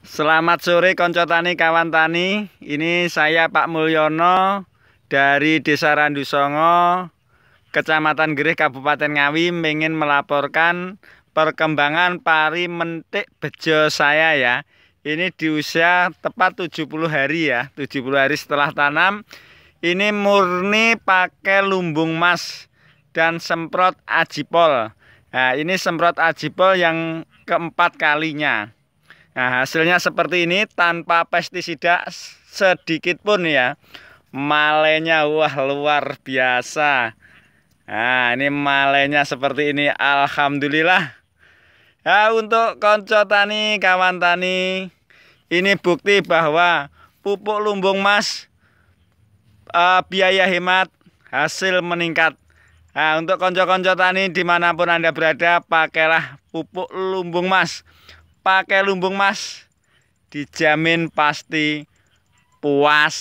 Selamat sore konco tani kawan tani. Ini saya Pak Mulyono dari Desa Randusongo, Kecamatan Gereh, Kabupaten Ngawi, ingin melaporkan perkembangan pari mentik bejo saya ya. Ini di usia tepat 70 hari ya, 70 hari setelah tanam. Ini murni pakai lumbung mas dan semprot ajipol. Nah, ini semprot ajipol yang keempat kalinya. Nah, hasilnya seperti ini tanpa pestisida sedikit pun ya. Malenya wah luar biasa. Nah, ini malenya seperti ini. Alhamdulillah. Nah, untuk konco tani, kawan tani, ini bukti bahwa pupuk lumbung mas biaya hemat, hasil meningkat. Nah, untuk konco-konco tani dimanapun Anda berada, pakailah pupuk lumbung mas. Pakai lumbung mas, dijamin pasti puas.